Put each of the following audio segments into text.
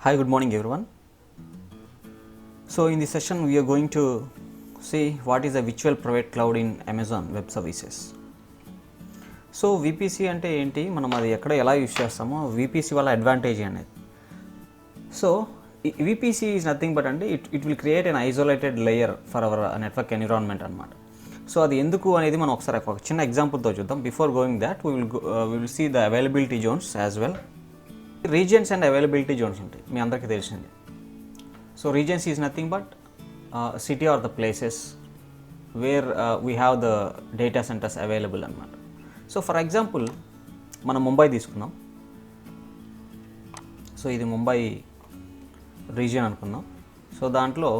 Hi, good morning everyone. So in this session we are going to see what is a virtual private cloud in Amazon Web Services. So VPC అంటే ఏంటి, మనం అది ఎక్కడ ఎలా use చేస్తామో, VPC వల్ల advantage అనేది. So VPC is nothing but అంటే it will create an isolated layer for our network environment అనమాట. సో అది ఎందుకు అనేది మనం ఒకసారి ఒక చిన్న ఎగ్జాంపుల్తో చూద్దాం. Before going that we will see the availability zones as well. Regions and availability zones ఉంటాయి, మీ అందరికీ తెలిసింది. So regions is nothing but city or the places where we have the data centers available అనమాట. So for example మనం ముంబై తీసుకుందాం. So ఇది Mumbai region అనుకుందాం. So దాంట్లో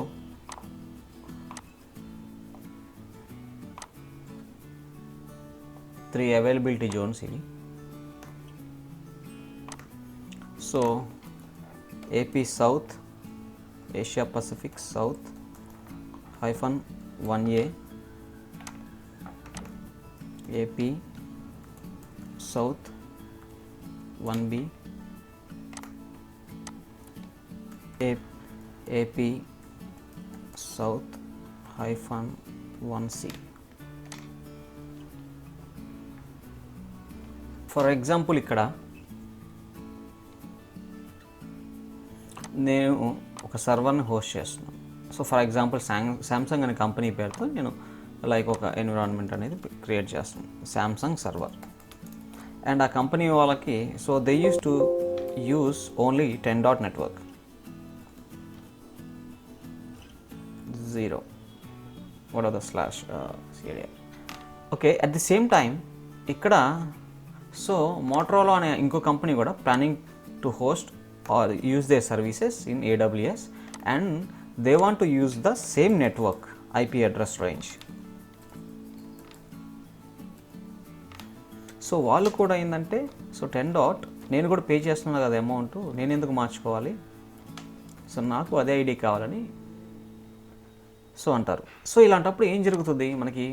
త్రీ అవైలబిలిటీ జోన్స్ ఇవి. So AP south, Asia Pacific south -1A, AP south 1B, AP south -1C. For example ఇక్కడ నేను ఒక సర్వర్ని హోస్ట్ చేస్తున్నాను. సో ఫర్ ఎగ్జాంపుల్ శాంసంగ్ అనే కంపెనీ పేరుతో నేను లైక్ ఒక ఎన్విరాన్మెంట్ అనేది క్రియేట్ చేస్తున్నాను, శాంసంగ్ సర్వర్. అండ్ ఆ కంపెనీ వాళ్ళకి so they use to use only 10 network 0 what are the slash CDR. Okay, at the same time ఇక్కడ సో మోటరోలా అనే ఇంకో కంపెనీ కూడా planning to host or use their services in AWS and they want to use the same network IP address range. So వాళ్ళు కూడా ఏంటంటే so 10 నేను కూడా pay చేస్తున్నాను కదా అమౌంట్, నేను ఎందుకు మార్చుకోవాలి, సో నాకు అదే ఐడి కావాలని సో అంటారు. సో ఇలాంటప్పుడు ఏం జరుగుతుంది మనకి,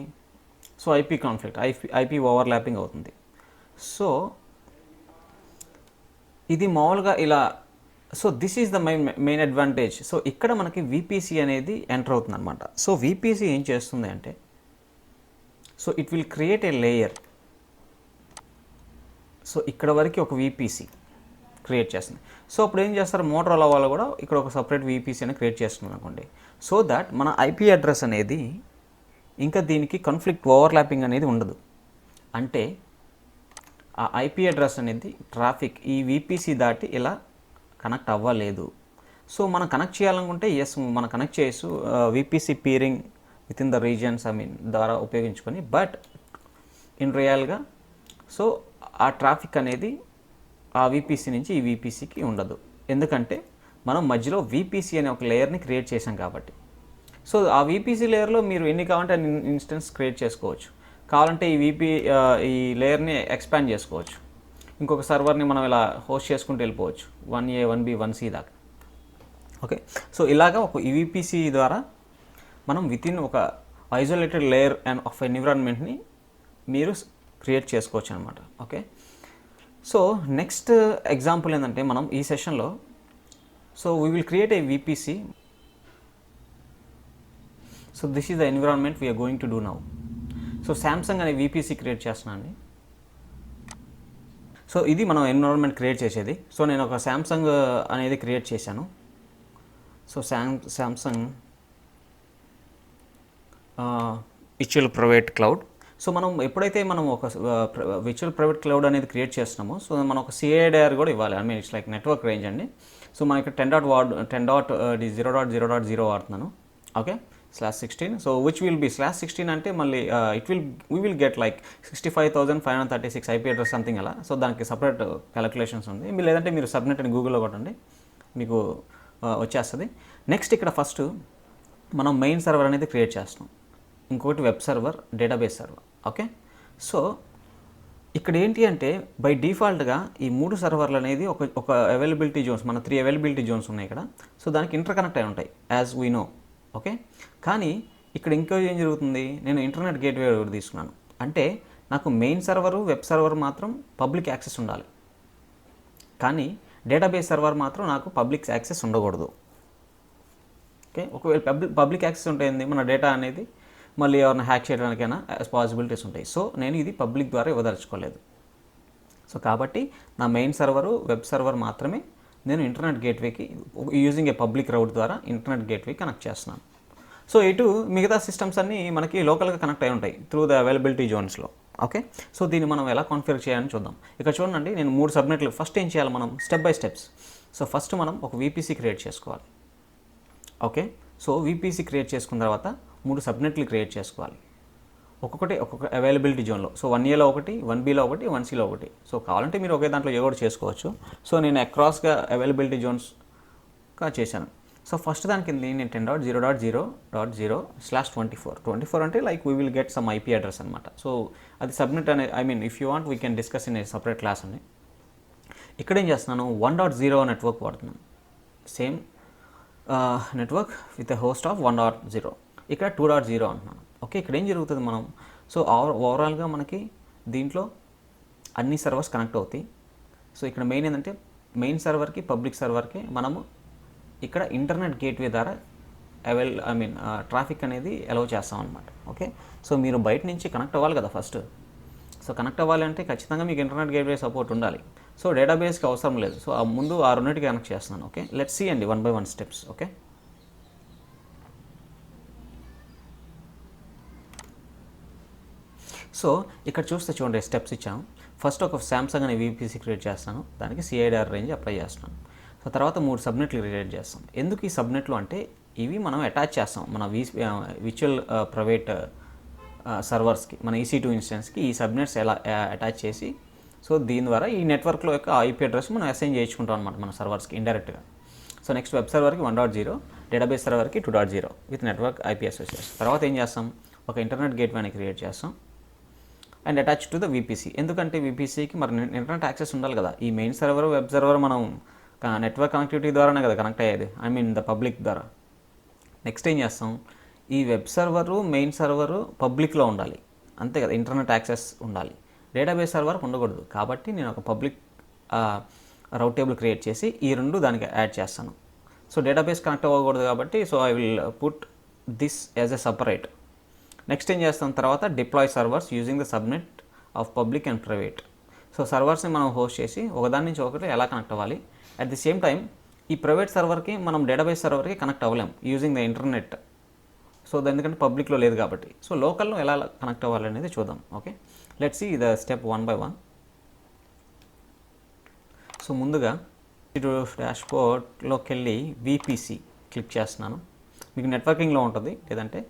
so IP conflict, IP overlapping అవుతుంది. సో ఇది మామూలుగా ఇలా. So this is the main advantage. So ఇక్కడ మనకి VPC అనేది ఎంటర్ అవుతుంది అనమాట. సో VPC ఏం చేస్తుంది అంటే so it will create A layer. So ఇక్కడ వరకు ఒక VPC క్రియేట్ చేస్తుంది. సో అప్పుడు ఏం చేస్తారు, మోటరోలా వాళ్ళు కూడా ఇక్కడ ఒక సపరేట్ VPC అని క్రియేట్ చేస్తున్నారు అనుకోండి. సో దట్ మన IP అడ్రస్ అనేది ఇంకా దీనికి కాన్ఫ్లిక్ట్ ఓవర్లాపింగ్ అనేది ఉండదు. అంటే ఆ IP అడ్రస్ అనేది ట్రాఫిక్ ఈ VPC దాటి ఇలా కనెక్ట్ అవ్వలేదు. సో మనం కనెక్ట్ చేయాలనుకుంటే మనం కనెక్ట్ చేయొచ్చు VPC peering with in the regions ద్వారా ఉపయోగించుకొని. బట్ ఇన్ రియల్గా సో ఆ ట్రాఫిక్ అనేది ఆ VPC నుంచి ఈ VPCకి ఉండదు. ఎందుకంటే మనం మధ్యలో VPC అనే ఒక లేయర్ని క్రియేట్ చేసాం కాబట్టి. సో ఆ VPC లేయర్లో మీరు ఎన్ని కావాలంటే అన్ని ఇన్స్టెన్స్ క్రియేట్ చేసుకోవచ్చు. కావాలంటే ఈ లేయర్ని ఎక్స్పాండ్ చేసుకోవచ్చు. ఇంకొక సర్వర్ని మనం ఇలా హోస్ట్ చేసుకుంటూ వెళ్ళిపోవచ్చు 1A 1B 1C దాకా. ఓకే, సో ఇలాగా ఒక VPC ద్వారా మనం వితిన్ ఒక ఐసోలేటెడ్ లేయర్ అండ్ ఆఫ్ ఎన్విరాన్మెంట్ని మీరు క్రియేట్ చేసుకోవచ్చు అనమాట. ఓకే, సో నెక్స్ట్ ఎగ్జాంపుల్ ఏంటంటే మనం ఈ సెషన్లో so we will create a VPC. So this is the environment we're going to do now. So Samsung అనే VPC క్రియేట్ చేస్తున్నాను. సో ఇది మనం ఎన్విరాన్మెంట్ క్రియేట్ చేసేది. సో నేను ఒక శాంసంగ్ అనేది క్రియేట్ చేశాను. So Samsung virtual private cloud. So మనం ఎప్పుడైతే మనం ఒక విర్చువల్ ప్రైవేట్ క్లౌడ్ అనేది క్రియేట్ చేస్తున్నామో సో మనం ఒక CADR కూడా ఇవ్వాలి. ఇట్స్ లైక్ నెట్వర్క్ రేంజ్ అండి. సో మనకి 10.0.0.0 వాడుతున్నాను. Okay, /16. So which will be /16 అంటే మళ్ళీ we will get like 65,536 IP address something అలా. సో దానికి సపరేట్ క్యాలిక్యులేషన్స్ ఉంది. లేదంటే మీరు సబ్నెట్ అని గూగుల్లో కొట్టండి, మీకు వచ్చేస్తుంది. నెక్స్ట్ ఇక్కడ ఫస్ట్ మనం మెయిన్ సర్వర్ అనేది క్రియేట్ చేస్తాం, ఇంకొకటి web server, database server. Okay, so ఇక్కడ ఏంటి అంటే బై డిఫాల్ట్గా ఈ 3 సర్వర్లు అనేది ఒక అవైలబిలిటీ జోన్స్, మన 3 అవైలబిలిటీ జోన్స్ ఉన్నాయి ఇక్కడ. సో దానికి ఇంటర్ కనెక్ట్ అయి ఉంటాయి యాజ్ వీ నో. ఓకే, కానీ ఇక్కడ ఇంకో ఏం జరుగుతుంది, నేను ఇంటర్నెట్ గేట్వే తీసుకున్నాను. అంటే నాకు మెయిన్ సర్వరు, వెబ్ సర్వర్ మాత్రం పబ్లిక్ యాక్సెస్ ఉండాలి. కానీ డేటాబేస్ సర్వర్ మాత్రం నాకు పబ్లిక్ యాక్సెస్ ఉండకూడదు. ఓకే, ఒకవేళ పబ్లిక్ యాక్సెస్ ఉంటే ఏంది, మన డేటా అనేది మళ్ళీ ఎవరైనా హ్యాక్ చేయడానికైనా పాసిబిలిటీస్ ఉంటాయి. సో నేను ఇది పబ్లిక్ ద్వారా ఇవ్వదలుచుకోలేదు. సో కాబట్టి నా మెయిన్ సర్వరు వెబ్ సర్వర్ మాత్రమే నేను ఇంటర్నెట్ గేట్వేకి యూజింగ్ ఏ పబ్లిక్ రౌట్ ద్వారా ఇంటర్నెట్ గేట్వేకి కనెక్ట్ చేస్తున్నాను. సో ఇటు మిగతా సిస్టమ్స్ అన్నీ మనకి లోకల్గా కనెక్ట్ అయి ఉంటాయి త్రూ ద అవైలబిలిటీ జోన్స్లో. ఓకే, సో దీన్ని మనం ఎలా కాన్ఫిగర్ చేయాలని చూద్దాం. ఇక్కడ చూడండి, నేను 3 సబ్నెట్లు. ఫస్ట్ ఏం చేయాలి మనం, step by steps. So first మనం ఒక VPC క్రియేట్ చేసుకోవాలి. ఓకే, సో VPC క్రియేట్ చేసుకున్న తర్వాత 3 సబ్నెట్లు క్రియేట్ చేసుకోవాలి. ఒక్కొక్క అవైలబిలిటీ జోన్లో. సో 1Aలో ఒకటి, 1Bలో ఒకటి, 1Cలో ఒకటి. సో కావాలంటే మీరు ఒకే దాంట్లో కూడా చేసుకోవచ్చు. సో నేను అక్రాస్గా అవైలబిలిటీ జోన్స్గా చేశాను. సో ఫస్ట్ దాని కింద నేను 10.0.0.0/24 అంటే like we will get some IP address అనమాట. సో అది సబ్నెట్ అనే, I mean if you want we can discuss in a separate class అండి. ఇక్కడ ఏం చేస్తున్నాను, 1.0 నెట్వర్క్ వాడుతున్నాను. Same network with a host of 1.0. ఇక్కడ 2.0 అంటున్నాను. ఓకే, ఇక్కడ ఏం జరుగుతుంది మనం, సో ఓవరాల్గా మనకి దీంట్లో అన్ని సర్వర్స్ కనెక్ట్ అవుతాయి. సో ఇక్కడ మెయిన్ ఏంటంటే మెయిన్ సర్వర్కి పబ్లిక్ సర్వర్కి మనము ఇక్కడ ఇంటర్నెట్ గేట్వే ద్వారా ట్రాఫిక్ అనేది అలౌ చేస్తాం అనమాట. ఓకే, సో మీరు బయట నుంచి కనెక్ట్ అవ్వాలి కదా ఫస్ట్. సో కనెక్ట్ అవ్వాలి అంటే ఖచ్చితంగా మీకు ఇంటర్నెట్ గేట్వే సపోర్ట్ ఉండాలి. సో డేటాబేస్కి అవసరం లేదు. సో ముందు ఆ రెండింటికి కనెక్ట్ చేస్తున్నాను. ఓకే, లెట్స్ సీ అండి 1 by 1 స్టెప్స్. ఓకే, సో ఇక్కడ చూస్తే చూడండి, స్టెప్స్ ఇచ్చాము. ఫస్ట్ ఒక సామ్సంగ్ అనే VPC క్రియేట్ చేస్తాను. దానికి CIDR రేంజ్ అప్లై చేస్తున్నాను. సో తర్వాత 3 సబ్నెట్లు క్రియేట్ చేస్తాం. ఎందుకు ఈ సబ్నెట్లు అంటే ఇవి మనం అటాచ్ చేస్తాం మన విర్చువల్ ప్రైవేట్ సర్వర్స్కి, మన EC2 ఇన్స్టెన్స్కి ఈ సబ్నెట్స్ ఎలా అటాచ్ చేసి, సో దీని ద్వారా ఈ నెట్వర్క్లో యొక్క IP అడ్రస్ మనం అసైన్ చేయించుకుంటాం అనమాట మన సర్వర్స్కి ఇండైరెక్ట్గా. సో నెక్స్ట్ వెబ్ సర్వర్కి 1.0, డేటాబేస్ సర్వర్కి 2.0 విత్ నెట్వర్క్ IP అసోసియేషన్. తర్వాత ఏం చేస్తాం, ఒక ఇంటర్నెట్ గేట్వేని క్రియేట్ చేస్తాం and attach to the VPC. ఎందుకంటే VPCకి మరి ఇంటర్నెట్ యాక్సెస్ ఉండాలి కదా. ఈ మెయిన్ సర్వర్ వెబ్ సర్వర్ మనం నెట్వర్క్ కనెక్టివిటీ ద్వారానే కదా కనెక్ట్ అయ్యేది, ఐ మీన్ ద పబ్లిక్ ద్వారా. నెక్స్ట్ ఏం చేస్తాం, ఈ వెబ్ సర్వరు మెయిన్ సర్వరు పబ్లిక్లో ఉండాలి, అంతే కదా, ఇంటర్నెట్ యాక్సెస్ ఉండాలి. డేటాబేస్ సర్వర్ ఉండకూడదు. కాబట్టి నేను ఒక పబ్లిక్ రౌట్ టేబుల్ క్రియేట్ చేసి ఈ రెండు దానికి యాడ్ చేస్తాను. సో డేటాబేస్ కనెక్ట్ అవ్వకూడదు కాబట్టి so I will put this as a separate. Next ఏం చేస్తాం, తర్వాత deploy servers using the subnet of public and private. So సర్వర్స్ని మనం హోస్ట్ చేసి ఒకదాని నుంచి ఒకటి ఎలా కనెక్ట్ అవ్వాలి. అట్ ది సేమ్ టైం ఈ ప్రైవేట్ సర్వర్కి మనం డేటాబేస్ సర్వర్కి కనెక్ట్ అవ్వలేం యూజింగ్ ద ఇంటర్నెట్. సో ఎందుకంటే పబ్లిక్లో లేదు కాబట్టి. సో లోకల్లో ఎలా కనెక్ట్ అవ్వాలి అనేది చూద్దాం. Okay, let's see the step 1 by 1. So ముందుగా డాష్బోర్డ్లోకి వెళ్ళి VPC క్లిక్ చేస్తున్నాను. మీకు నెట్వర్కింగ్లో ఉంటుంది, లేదంటే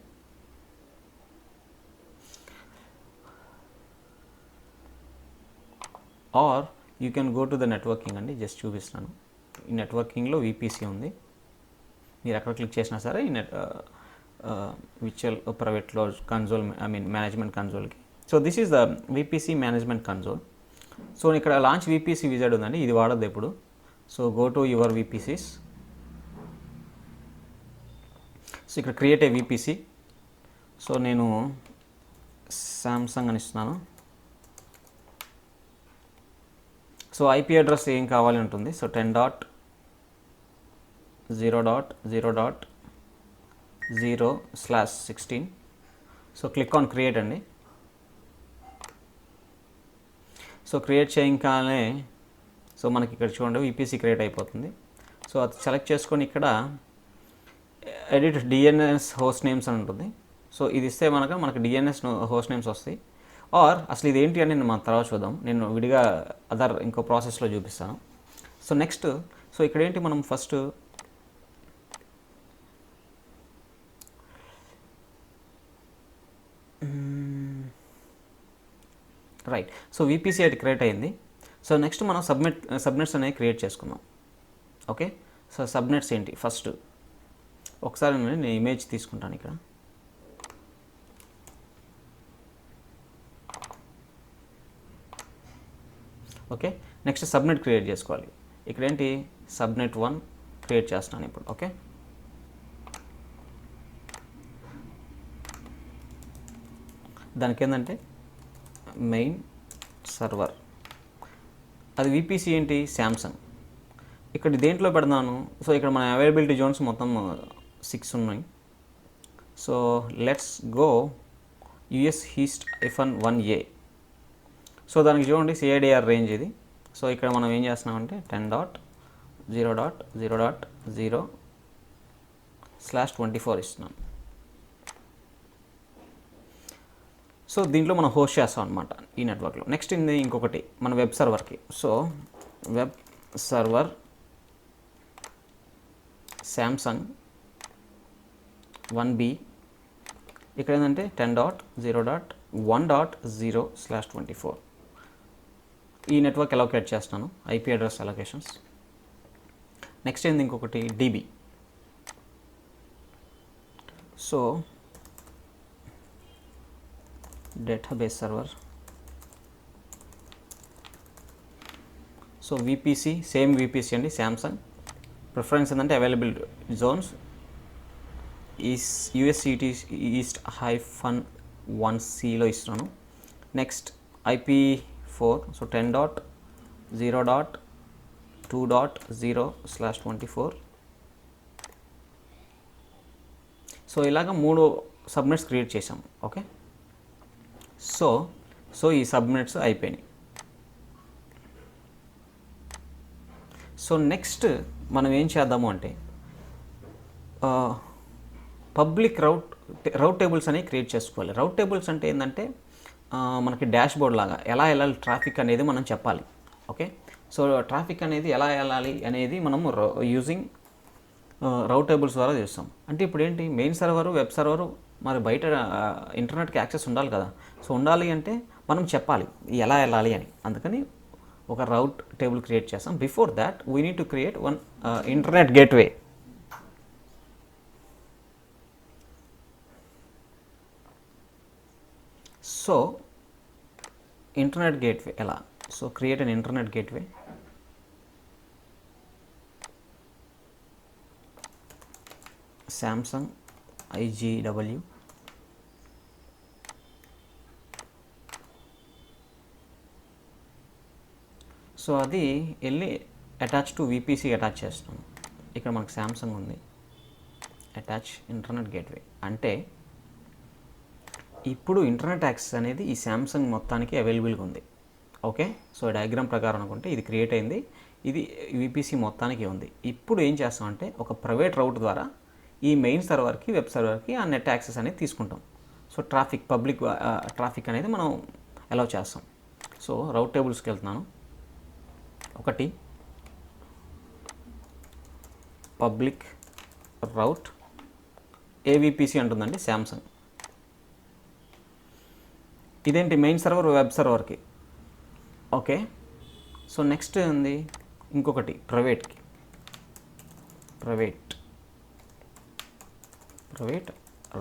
are you can go to the networking అండి. జస్ట్ చూపిస్తున్నాను. ఈ నెట్వర్కింగ్లో VPC ఉంది. మీరు ఎక్కడ క్లిక్ చేసినా సరే ఈ విర్చువల్ ప్రైవేట్లో కన్సోల్, ఐ మీన్ మేనేజ్మెంట్ కన్సోల్కి. So this is the VPC management console. So ఇక్కడ లాంచ్ VPC విజార్డ్ ఉందండి, ఇది వాడద్దు ఎప్పుడు. So go to your VPCs. So ఇక్కడ క్రియేట్ ఏ VPC. సో నేను సామ్సంగ్ అని ఇస్తున్నాను. సో IP అడ్రస్ ఏం కావాలి ఉంటుంది. So 10.0.0.0/16. So click on create అండి. సో క్రియేట్ చేయగానే సో మనకి ఇక్కడ చూడండి VPC క్రియేట్ అయిపోతుంది. సో అది సెలెక్ట్ చేసుకొని ఇక్కడ ఎడిట్ DNS హోస్ట్ నేమ్స్ అని ఉంటుంది. సో ఇది ఇస్తే మనకి DNS హోస్ట్ నేమ్స్ వస్తాయి. ఆర్ అసలు ఇది ఏంటి అని మనం తర్వాత చూద్దాం, నేను విడిగా ఇంకో ప్రాసెస్లో చూపిస్తాను. సో నెక్స్ట్, సో ఇక్కడ ఏంటి, మనం ఫస్ట్ రైట్. సో VPC అయితే క్రియేట్ అయింది. సో నెక్స్ట్ మనం సబ్నెట్స్ అనేవి క్రియేట్ చేసుకుందాం. ఓకే, సో సబ్నెట్స్ ఏంటి, ఫస్ట్ ఒకసారి నేను ఇమేజ్ తీసుకుంటాను ఇక్కడ. ఓకే, నెక్స్ట్ సబ్నెట్ క్రియేట్ చేసుకోవాలి. ఇక్కడ ఏంటి, సబ్నెట్ 1 క్రియేట్ చేస్తున్నాను ఇప్పుడు. ఓకే, దానికి ఏంటంటే మెయిన్ సర్వర్, అది VPC ఏంటి, శాంసంగ్. ఇక్కడ దేంట్లో పెడదాను. సో ఇక్కడ మన అవైలబిలిటీ జోన్స్ మొత్తం 6 ఉన్నాయి. So let's go US east -1A. So దానికి చూడండి సిఐడిఆర్ రేంజ్ ఇది. సో ఇక్కడ మనం ఏం చేస్తున్నామంటే 10.0.0.0/24 ఇస్తున్నాం. సో దీంట్లో మనం హోస్ట్ చేస్తాం అనమాట ఈ నెట్వర్క్లో. నెక్స్ట్ ఇది ఇంకొకటి మన వెబ్ సర్వర్కి. So web server Samsung 1B. ఇక్కడ ఏంటంటే 10.0.1.0/24 ఈ నెట్వర్క్ అలొకేట్ చేస్తాను, ఐపీ అడ్రస్ అలొకేషన్స్. నెక్స్ట్ ఏంది ఇంకొకటి DB. So database server. So VPC same VPC అండి శాంసంగ్. ప్రిఫరెన్స్ ఏంటంటే అవైలబుల్ జోన్స్ USCT ఈస్ట్ -1Cలో ఇస్తున్నాను. Next IP4. సో 10.0.2.0/24. సో ఇలాగ 3 సబ్నెట్స్ క్రియేట్ చేసాం. ఓకే, సో ఈ సబ్నెట్స్ అయిపోయినాయి. సో నెక్స్ట్ మనం ఏం చేద్దాము అంటే పబ్లిక్ రౌట్ టేబుల్స్ అనేవి క్రియేట్ చేసుకోవాలి. రౌట్ టేబుల్స్ అంటే ఏంటంటే మనకి డాష్ బోర్డ్ లాగా ఎలా వెళ్ళాలి ట్రాఫిక్ అనేది మనం చెప్పాలి. ఓకే, సో ట్రాఫిక్ అనేది ఎలా వెళ్ళాలి అనేది మనము యూజింగ్ రౌట్ టేబుల్స్ ద్వారా చేస్తాం. అంటే ఇప్పుడు ఏంటి, మెయిన్ సర్వరు వెబ్ సర్వరు మరి బయట ఇంటర్నెట్కి యాక్సెస్ ఉండాలి కదా. సో ఉండాలి అంటే మనం చెప్పాలి ఎలా వెళ్ళాలి అని. అందుకని ఒక రౌట్ టేబుల్ క్రియేట్ చేస్తాం. Before that we need to create one internet gateway. So internet gateway ఎలా? So create an internet gateway. Samsung IGW. So అది వెళ్ళి అటాచ్ టు VPC అటాచ్ చేస్తాం. ఇక్కడ మనకు శాంసంగ్ ఉంది, అటాచ్ ఇంటర్నెట్ గేట్వే. అంటే ఇప్పుడు ఇంటర్నెట్ యాక్సెస్ అనేది ఈ శాంసంగ్ మొత్తానికి అవైలబుల్గా ఉంది. ఓకే, సో డయాగ్రామ్ ప్రకారం అనుకుంటే ఇది క్రియేట్ అయింది, ఇది VPC మొత్తానికి ఉంది. ఇప్పుడు ఏం చేస్తామంటే ఒక ప్రైవేట్ రౌట్ ద్వారా ఈ మెయిన్ సర్వర్కి వెబ్ సర్వర్కి ఆ నెట్ యాక్సెస్ అనేది తీసుకుంటాం. సో పబ్లిక్ ట్రాఫిక్ అనేది మనం అలౌ చేస్తాం. సో రౌట్ టేబుల్స్కి వెళ్తున్నాను. ఒకటి పబ్లిక్ రౌట్ AVPC అంటుందండి శాంసంగ్. ఇదేంటి మెయిన్ సర్వర్ వెబ్ సర్వర్కి. ఓకే, సో నెక్స్ట్ ఉంది ఇంకొకటి ప్రైవేట్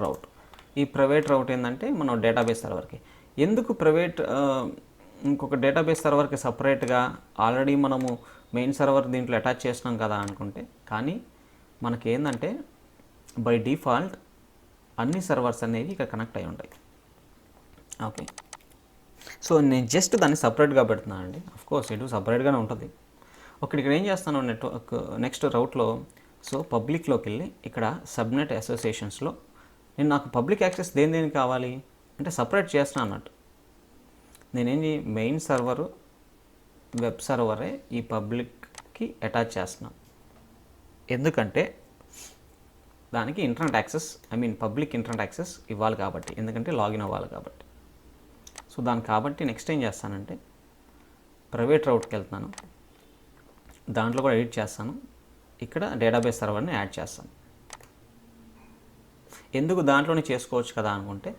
రౌట్. ఈ ప్రైవేట్ రౌట్ ఏంటంటే మనం డేటాబేస్ సర్వర్కి. ఎందుకు ప్రైవేట్ ఇంకొక డేటాబేస్ సర్వర్కి సపరేట్గా ఆల్రెడీ మనము మెయిన్ సర్వర్ దీంట్లో అటాచ్ చేసినాం కదా అనుకుంటే, కానీ మనకి ఏంటంటే బై డిఫాల్ట్ అన్ని సర్వర్స్ అనేవి ఇక్కడ కనెక్ట్ అయి ఉంటాయి. ఓకే, సో నేను జస్ట్ దాన్ని సపరేట్గా పెడుతున్నాను అండి. అఫ్కోర్స్ ఇటు సపరేట్గానే ఉంటుంది. ఓకే, ఇక్కడ ఏం చేస్తాను నెట్వర్క్ నెక్స్ట్ రౌట్లో. సో పబ్లిక్లోకి వెళ్ళి ఇక్కడ సబ్నెట్ అసోసియేషన్స్లో నాకు పబ్లిక్ యాక్సెస్ దేనికి కావాలి అంటే సపరేట్ చేస్తున్నాను అన్నట్టు. నేనేంటి మెయిన్ సర్వరు వెబ్ సర్వరే ఈ పబ్లిక్కి అటాచ్ చేస్తున్నాను. ఎందుకంటే దానికి internet access public internet access ఇవ్వాలి కాబట్టి, ఎందుకంటే లాగిన్ అవ్వాలి కాబట్టి. సో దానికి కాబట్టి నెక్స్ట్ ఏం చేస్తానంటే ప్రైవేట్ రౌట్కి వెళ్తున్నాను, దాంట్లో కూడా ఎడిట్ చేస్తాను. ఇక్కడ డేటాబేస్ సర్వర్ని యాడ్ చేస్తాను. ఎందుకు దాంట్లోనే చేసుకోవచ్చు కదా అనుకుంటే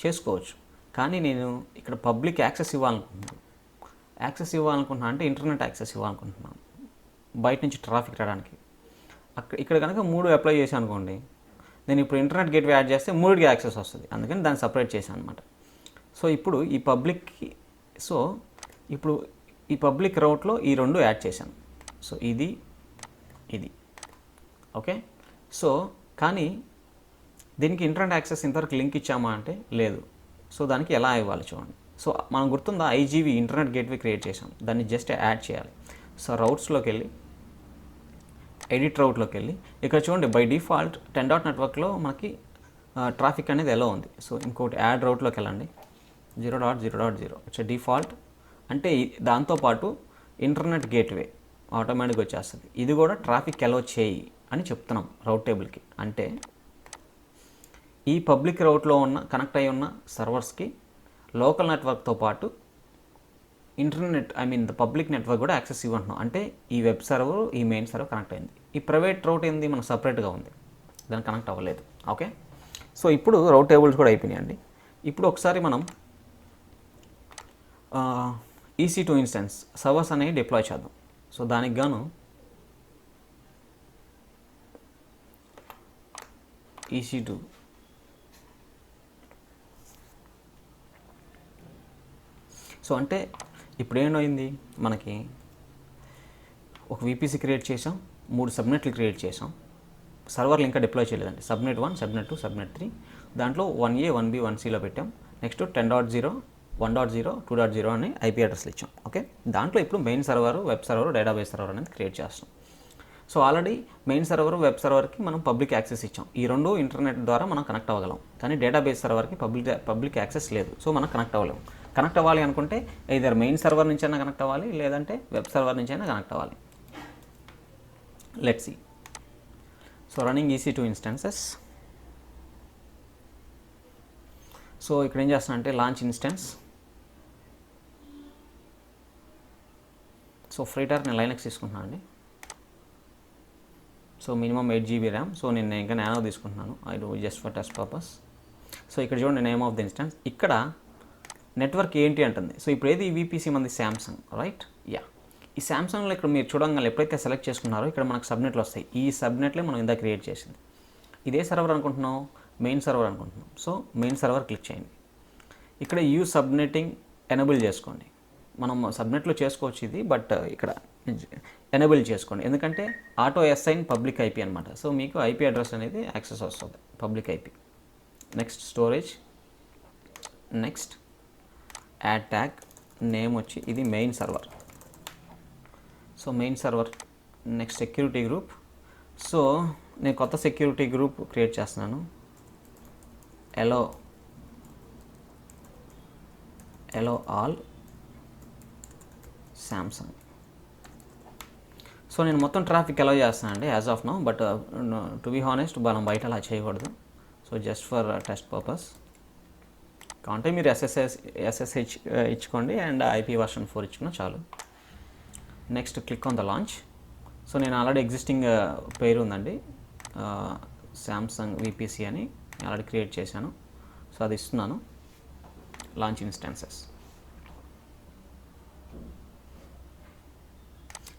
చేసుకోవచ్చు, కానీ నేను ఇక్కడ పబ్లిక్ యాక్సెస్ ఇవ్వాలనుకుంటున్నాను అంటే ఇంటర్నెట్ యాక్సెస్ ఇవ్వాలనుకుంటున్నాను బయట నుంచి ట్రాఫిక్ రావడానికి. ఇక్కడ కనుక 3 అప్లై చేశాను అనుకోండి, నేను ఇప్పుడు ఇంటర్నెట్ గేట్వే యాడ్ చేస్తే 3కి యాక్సెస్ వస్తుంది. అందుకని దాన్ని సపరేట్ చేశాను అనమాట. సో ఇప్పుడు ఈ పబ్లిక్ రౌట్లో ఈ 2 యాడ్ చేశాను. సో ఇది ఓకే. సో కానీ దీనికి ఇంటర్నెట్ యాక్సెస్ ఇంతవరకు లింక్ ఇచ్చామా అంటే లేదు. సో దానికి ఎలా ఇవ్వాలి చూడండి. సో మనం గుర్తుందా IGV ఇంటర్నెట్ గేట్వే క్రియేట్ చేసాం, దాన్ని జస్ట్ యాడ్ చేయాలి. సో రౌట్స్లోకి వెళ్ళి ఎడిట్ రౌట్లోకి వెళ్ళి ఇక్కడ చూడండి బై డిఫాల్ట్ 10 డాట్ నెట్వర్క్లో మనకి ట్రాఫిక్ అనేది ఎలా ఉంది. సో ఇంకోటి యాడ్ రౌట్లోకి వెళ్ళండి 0.0.0 ఇట్స్ డిఫాల్ట్ అంటే దాంతోపాటు ఇంటర్నెట్ గేట్వే ఆటోమేటిక్గా వచ్చేస్తుంది. ఇది కూడా ట్రాఫిక్ ఎలా చేయి అని చెప్తున్నాం రౌట్ టేబుల్కి. అంటే ఈ పబ్లిక్ రౌట్లో ఉన్న కనెక్ట్ అయి ఉన్న సర్వర్స్కి లోకల్ నెట్వర్క్తో పాటు ఇంటర్నెట్ ద పబ్లిక్ నెట్వర్క్ కూడా యాక్సెస్ ఇవ్వంటున్నాం. అంటే ఈ వెబ్ సర్వర్ ఈ మెయిన్ సర్వర్ కనెక్ట్ అయింది. ఈ ప్రైవేట్ రౌట్ ఏంది మనకు సపరేట్గా ఉంది, దానికి కనెక్ట్ అవ్వలేదు. ఓకే, సో ఇప్పుడు రౌట్ టేబుల్స్ కూడా అయిపోయినాయండి. ఇప్పుడు ఒకసారి మనం EC2 ఇన్స్టెన్స్ సర్వర్స్ అనేవి డిప్లాయ్ చేద్దాం. సో దానికి గాను EC2 సో అంటే ఇప్పుడు ఏమైంది, మనకి ఒక VPC క్రియేట్ చేసాం, 3 సబ్నెట్లు క్రియేట్ చేసాం. సర్వర్లు ఇంకా డిప్లాయ్ చేయలేదండి. Subnet 1, subnet 2, subnet 3. దాంట్లో 1A, 1B, 1Cలో పెట్టాం. నెక్స్ట్ 10.0, 1.0, 2.0 అని IP అడ్రస్లు ఇచ్చాం. ఓకే, దాంట్లో ఇప్పుడు main server, web server, database server అనేది క్రియేట్ చేస్తాం. So already main server, web సర్వర్కి మనం పబ్లిక్ యాక్సెస్ ఇచ్చాం. ఈ రెండు ఇంటర్నెట్ ద్వారా మనం కనెక్ట్ అవ్వగలం. కానీ డేటాబేస్ సర్వర్కి పబ్లిక్ యాక్సెస్ లేదు. సో మనం కనెక్ట్ అవ్వలేము. కనెక్ట్ అవ్వాలి అనుకుంటే ఐదర్ మెయిన్ సర్వర్ నుంచి అయినా కనెక్ట్ అవ్వాలి, లేదంటే వెబ్ సర్వర్ నుంచి అయినా కనెక్ట్ అవ్వాలి. Let's see. So running EC2 instances. So ఇక్కడ ఏం చేస్తున్నా అంటే లాంచ్ ఇన్స్టెన్స్. సో ఫ్రీటర్ నేను లైనక్స్ తీసుకుంటున్నాను అండి. So minimum 8 GB RAM. So నేను ఇంకా నానో తీసుకుంటున్నాను. I do just for test purpose. So ఇక్కడ చూడండి నేమ్ ఆఫ్ ది ఇన్స్టెన్స్. ఇక్కడ నెట్వర్క్ ఏంటి అంటుంది. సో ఇప్పుడు ఏది VPC మంది శాంసంగ్, రైట్? యా, ఈ శాంసంగ్లో ఇక్కడ మీరు చూడంగానే ఎప్పుడైతే సెలెక్ట్ చేసుకున్నారో ఇక్కడ మనకు సబ్నెట్లు వస్తాయి. ఈ సబ్నెట్లే మనం ఇందా క్రియేట్ చేసింది. ఇదే సర్వర్ అనుకుంటున్నాం, మెయిన్ సర్వర్ అనుకుంటున్నాం. సో మెయిన్ సర్వర్ క్లిక్ చేయండి. ఇక్కడ యూజ్ సబ్నెటింగ్ ఎనేబుల్ చేసుకోండి. మనం సబ్నెట్లో చేసుకోవచ్చు ఇది, బట్ ఇక్కడ ఎనేబుల్ చేసుకోండి. ఎందుకంటే ఆటో అసైన్ పబ్లిక్ IP అనమాట. సో మీకు IP అడ్రస్ అనేది యాక్సెస్ వస్తుంది, public IP. Next storage, next add tag, name వచ్చి ఇది main server. So main server. Next security group. So నేను కొత్త సెక్యూరిటీ గ్రూప్ క్రియేట్ చేస్తున్నాను. ఎలో ఆల్ శాంసంగ్. సో నేను మొత్తం ట్రాఫిక్ ఎలా చేస్తానండి as of now, but to be honest మనం బయట అలా చేయకూడదు. So just for test purpose. కాంటే మీరు SSH ఇచ్చుకోండి అండ్ IP వర్షన్ 4 ఇచ్చుకున్నా చాలు. Next click on the launch. So నేను ఆల్రెడీ ఎగ్జిస్టింగ్ పేరు ఉందండి, శాంసంగ్ VPC అని ఆల్రెడీ క్రియేట్ చేశాను. సో అది ఇస్తున్నాను. Launch instances.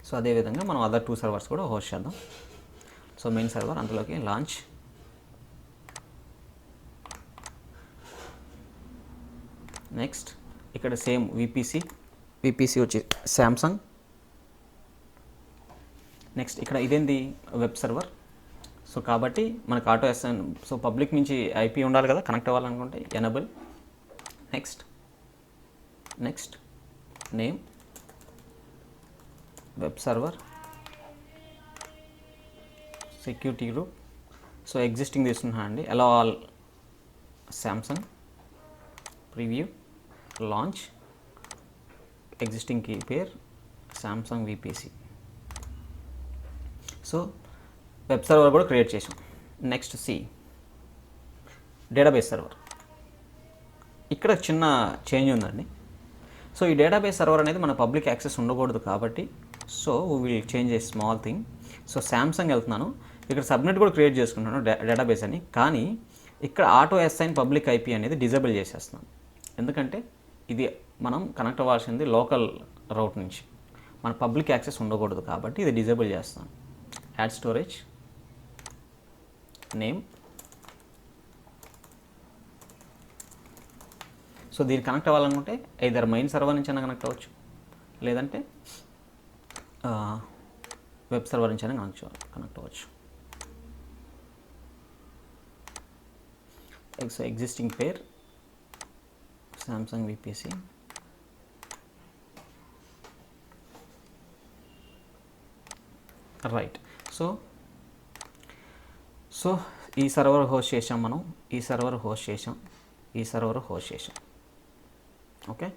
సో అదేవిధంగా మనం అదర్ 2 సర్వర్స్ కూడా హోస్ట్ చేద్దాం. సో మెయిన్ సర్వర్, అందులోకి లాంచ్. నెక్స్ట్ ఇక్కడ సేమ్ VPC వచ్చి శాంసంగ్. నెక్స్ట్ ఇక్కడ ఇదేంది వెబ్ సర్వర్. సో కాబట్టి మనకు ఆటో అసైన్, సో పబ్లిక్ నుంచి IP ఉండాలి కదా కనెక్ట్ అవ్వాలనుకుంటే enable. Next name, web server, security group. So existing తీసుకున్నాను అండి. Allow all Samsung, preview, launch, existing key pair Samsung VPC. So web server కూడా create చేసాం. Next C, database server. ఇక్కడ చిన్న చేంజ్ ఉందండి. సో ఈ డేటాబేస్ సర్వర్ అనేది మన పబ్లిక్ యాక్సెస్ ఉండకూడదు కాబట్టి so we will change a small thing. So Samsung వెళ్తున్నాను, ఇక్కడ సబ్నెట్ కూడా క్రియేట్ చేసుకుంటున్నాను డేటాబేస్ అని. కానీ ఇక్కడ ఆటో అసైన్ పబ్లిక్ IP అనేది డిజేబుల్ చేసేస్తున్నాను. ఎందుకంటే ఇది మనం కనెక్ట్ అవ్వాల్సింది లోకల్ రౌట్ నుంచి, మన పబ్లిక్ యాక్సెస్ ఉండకూడదు కాబట్టి ఇది డిజేబుల్ చేస్తాను. Add storage, name. సో దీన్ని కనెక్ట్ అవ్వాలనుకుంటే ఐదర్ మెయిన్ సర్వర్ నుంచి అయినా కనెక్ట్ అవ్వచ్చు, లేదంటే వెబ్ సర్వర్ నుంచి అయినా కనెక్ట్ అవ్వచ్చు. సో ఎగ్జిస్టింగ్ పేర్ శాంసంగ్ VPC. రైట్. సో ఈ సర్వర్ హోస్ట్ చేసాం మనం, ఈ సర్వర్ హోస్ట్ చేసాం, ఈ సర్వర్ హోస్ట్ చేసాం. ఓకే,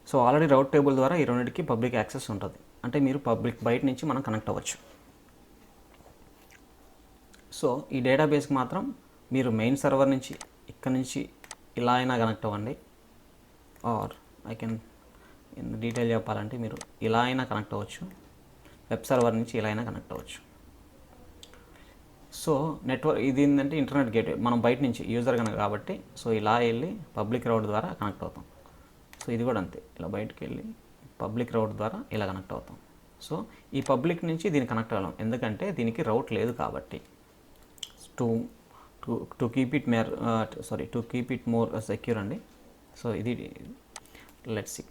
సో ఆల్రెడీ రౌట్ టేబుల్ ద్వారా ఈ రెండింటికి పబ్లిక్ యాక్సెస్ ఉంటుంది. అంటే మీరు బయట నుంచి మనం కనెక్ట్ అవ్వచ్చు. సో ఈ డేటాబేస్కి మాత్రం మీరు మెయిన్ సర్వర్ నుంచి ఇక్కడ నుంచి ఇలా అయినా కనెక్ట్ అవ్వండి, ఆర్ ఐ కెన్ డీటెయిల్ చెప్పాలంటే మీరు ఇలా అయినా కనెక్ట్ అవ్వచ్చు, వెబ్ సర్వర్ నుంచి ఇలా అయినా కనెక్ట్ అవ్వచ్చు. సో నెట్వర్క్ ఇది ఏంటంటే ఇంటర్నెట్ గేట్వే, మనం బయట నుంచి యూజర్ కనుక కాబట్టి సో ఇలా వెళ్ళి పబ్లిక్ రౌట్ ద్వారా కనెక్ట్ అవుతాం. సో ఇది కూడా అంతే, ఇలా బయటకు వెళ్ళి పబ్లిక్ రౌట్ ద్వారా ఇలా కనెక్ట్ అవుతాం. సో ఈ పబ్లిక్ నుంచి దీన్ని కనెక్ట్ అవ్వలేం, ఎందుకంటే దీనికి రౌట్ లేదు కాబట్టి. To keep it more secure అండి. సో ఇది లెట్స్ సీ.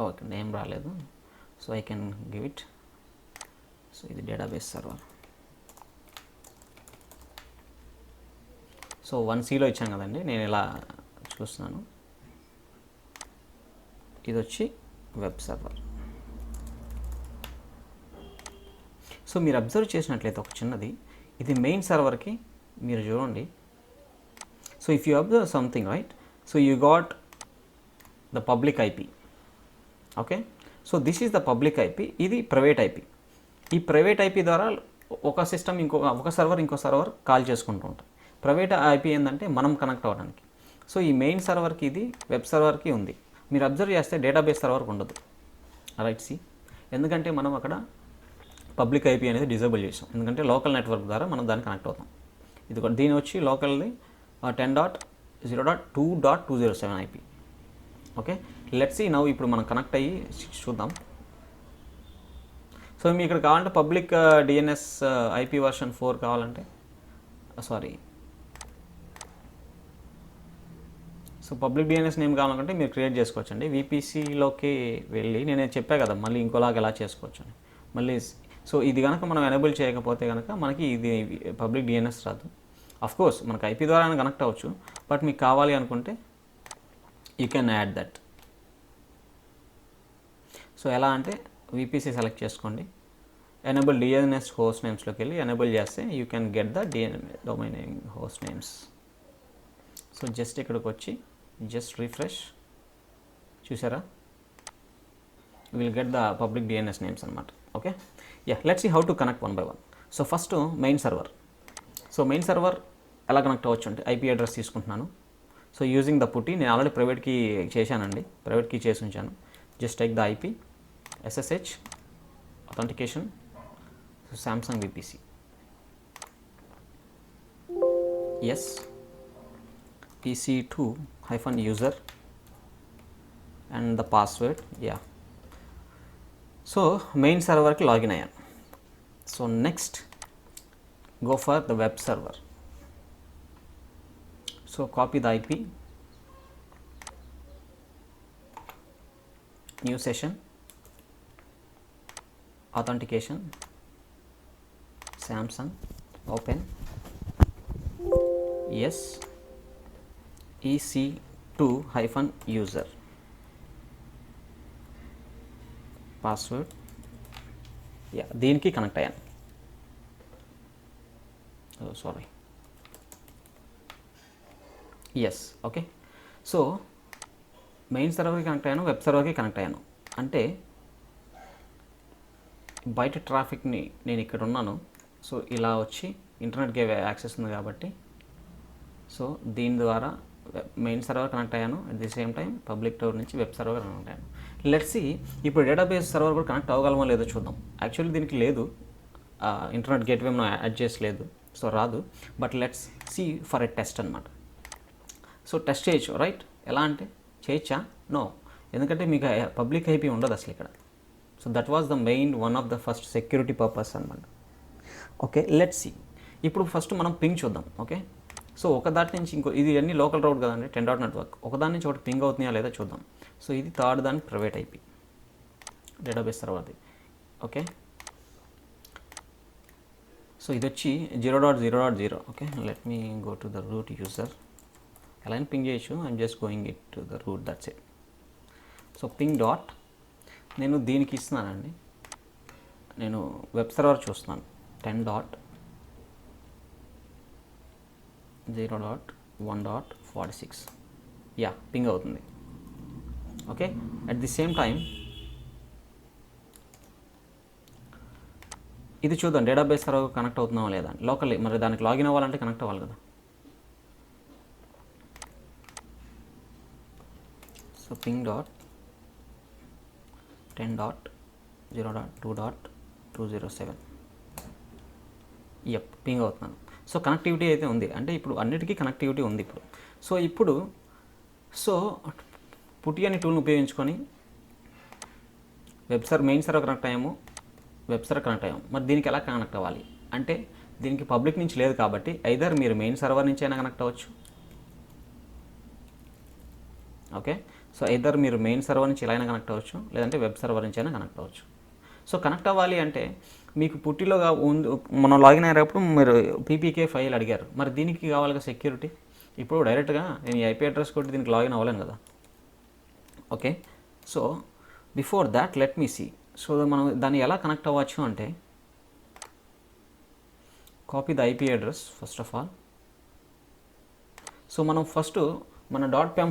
ఓకే, నేమ్ రాలేదు, so I can give it. So ఇది డేటాబేస్ సర్వర్. సో 1Cలో ఇచ్చాను కదండి, నేను ఇలా చూస్తున్నాను. ఇది వచ్చి వెబ్ సర్వర్. సో మీరు అబ్జర్వ్ చేసినట్లయితే ఒక చిన్నది, ఇది మెయిన్ సర్వర్కి మీరు చూడండి. So if you observe something right, so you got the public IP. Okay, so this is the public IP, ఇది ప్రైవేట్ ఐపీ. ఈ ప్రైవేట్ ఐపీ ద్వారా ఒక సిస్టమ్ ఒక సర్వర్ ఇంకో సర్వర్ కాల్ చేసుకుంటూ ఉంటాయి. ప్రైవేట్ ఐపీ ఏంటంటే మనం కనెక్ట్ అవ్వడానికి. సో ఈ మెయిన్ సర్వర్కి ఇది వెబ్ సర్వర్కి ఉంది. మీరు అబ్జర్వ్ చేస్తే డేటాబేస్ సర్వర్కి ఉండదు, రైట్. సి, ఎందుకంటే మనం అక్కడ పబ్లిక్ ఐపీ అనేది డిజేబుల్ చేసాం, ఎందుకంటే లోకల్ నెట్వర్క్ ద్వారా మనం దాన్ని కనెక్ట్ అవుతాం. ఇది దీని వచ్చి లోకల్ది 10.0.2.207 IP. Okay, let's see now. ఇప్పుడు మనం కనెక్ట్ అయ్యి చూద్దాం. సో మీ ఇక్కడ కావాలంటే పబ్లిక్ డిఎన్ఎస్ ఐపీ వర్షన్ 4 కావాలంటే సో పబ్లిక్ డిఎన్ఎస్ నేమ్ కావాలంటే మీరు క్రియేట్ చేసుకోవచ్చు అండి. వీపీసీలోకి వెళ్ళి నేను చెప్పా కదా మళ్ళీ ఇంకోలాగా ఎలా చేసుకోవచ్చు అని మళ్ళీ. సో ఇది కనుక మనం ఎనేబుల్ చేయకపోతే కనుక మనకి ఇది పబ్లిక్ డిఎన్ఎస్ రాదు. కోర్స్ మనకు ఐపీ ద్వారా కనెక్ట్ అవ్వచ్చు, బట్ మీకు కావాలి అనుకుంటే you can add that. So ఎలా అంటే వీపీసీ సెలెక్ట్ చేసుకోండి, ఎనేబుల్ డిఎన్ఎస్ హోస్ట్ నేమ్స్లోకి వెళ్ళి ఎనేబుల్ చేస్తే you can get the domain name host names. So just ఇక్కడికి వచ్చి జస్ట్ రిఫ్రెష్, చూసారా, will get the public DNS names అనమాట. Okay, let's see how to connect one by one. So first main server. So main server ఎలా connect అవ్వచ్చు అంటే IP address తీసుకుంటున్నాను. So using the పుట్టి నేను ఆల్రెడీ ప్రైవేట్ కీ చేశానండి, private key చేసి ఉంచాను. Just take the IP, SSH authentication, so Samsung VPC, yes, PC2-user and the password. So main server ki login ayyanu. So next go for the web server. So copy the IP, new session, authentication, Samsung, open, yes, EC2-user, password, దీనికి connect అయ్యాను. Sorry, yes. Okay, so main server connect అయ్యాను, web server connect అయ్యాను. అంటే బయట ట్రాఫిక్ని నేను ఇక్కడ ఉన్నాను. So ఇలా వచ్చి ఇంటర్నెట్కి యాక్సెస్ ఉంది కాబట్టి సో దీని ద్వారా మెయిన్ సర్వర్ కనెక్ట్ అయ్యాను. At the same time public tower నుంచి వెబ్ సర్వర్ కనెక్ట్ అయ్యాను. లెట్స్ సీ ఇప్పుడు డేటాబేస్ సర్వర్ కూడా కనెక్ట్ అవ్వగలమో లేదో చూద్దాం. యాక్చువల్లీ దీనికి లేదు, ఇంటర్నెట్ గేట్వే మనం యాడ్ చేసలేదు, సో రాదు. But let's see for a test అనమాట. సో టెస్ట్ చేయొచ్చు, రైట్? ఎలా అంటే చేయొచ్చా? నో, ఎందుకంటే మీకు పబ్లిక్ ఐపీ ఉండదు అసలు ఇక్కడ. So that was the main one of the first security purpose అనమాట. Okay, let's see. ఇప్పుడు ఫస్ట్ మనం పింగ్ చూద్దాం. ఓకే, సో ఒక దాటి నుంచి ఇంకో, ఇది అన్ని లోకల్ రౌట్ కదండి, 10 నెట్వర్క్. ఒకదాని నుంచి ఒకటి పింగ్ అవుతున్నాయా లేదా చూద్దాం. సో ఇది థర్డ్ దాని ప్రైవేట్ ఐపీ డేటాబేస్ తర్వాతది. ఓకే, సో ఇది వచ్చి 0.0.0. Okay, let me go to the root user. ఎలా అయినా పింగ్ చేయొచ్చు. I'm just going it to the route, that's it. So ping dot, నేను దీనికి ఇస్తున్నానండి, నేను వెబ్ సర్వర్ చూస్తున్నాను 10.0.1.46 యా పింగ్ అవుతుంది. Okay, at the same time ఇది చూద్దాం డేటాబేస్ సర్వర్ కనెక్ట్ అవుతున్నావా లేదా లోకల్లీ. మరి దానికి లాగిన్ అవ్వాలంటే కనెక్ట్ అవ్వాలి కదా. So ping dot 10.0.2.207 yup ping అవుతున్నాను. సో కనెక్టివిటీ అయితే ఉంది, అంటే ఇప్పుడు అన్నిటికీ కనెక్టివిటీ ఉంది ఇప్పుడు. సో పుట్టి అనే టూల్ని ఉపయోగించుకొని మెయిన్ సర్వర్ కనెక్ట్ అయ్యాము, వెబ్ సర్వర్ కనెక్ట్ అయ్యాము. మరి దీనికి ఎలా కనెక్ట్ అవ్వాలి అంటే దీనికి పబ్లిక్ నుంచి లేదు కాబట్టి ఐదర్ మీరు మెయిన్ సర్వర్ నుంచి అయినా కనెక్ట్ అవ్వచ్చు. ఓకే, సో ఐదర్ మీరు మెయిన్ సర్వర్ నుంచి ఎలా అయినా కనెక్ట్ అవ్వచ్చు, లేదంటే వెబ్ సర్వర్ నుంచి అయినా కనెక్ట్ అవ్వచ్చు. సో కనెక్ట్ అవ్వాలి అంటే మీకు పుట్టిలోగా మనం లాగిన్ అయ్యేటప్పుడు మీరు పీపీకే ఫైల్ అడిగారు, మరి దీనికి కావాలిగా సెక్యూరిటీ. ఇప్పుడు డైరెక్ట్గా నేను ఈ ఐపీ అడ్రస్ కొట్టి దీనికి లాగిన్ అవ్వలేను కదా. Okay, so before that let me see. So మనం దాన్ని ఎలా కనెక్ట్ అవ్వచ్చు అంటే copy the IP address first of all. So మనం ఫస్ట్ మన .pem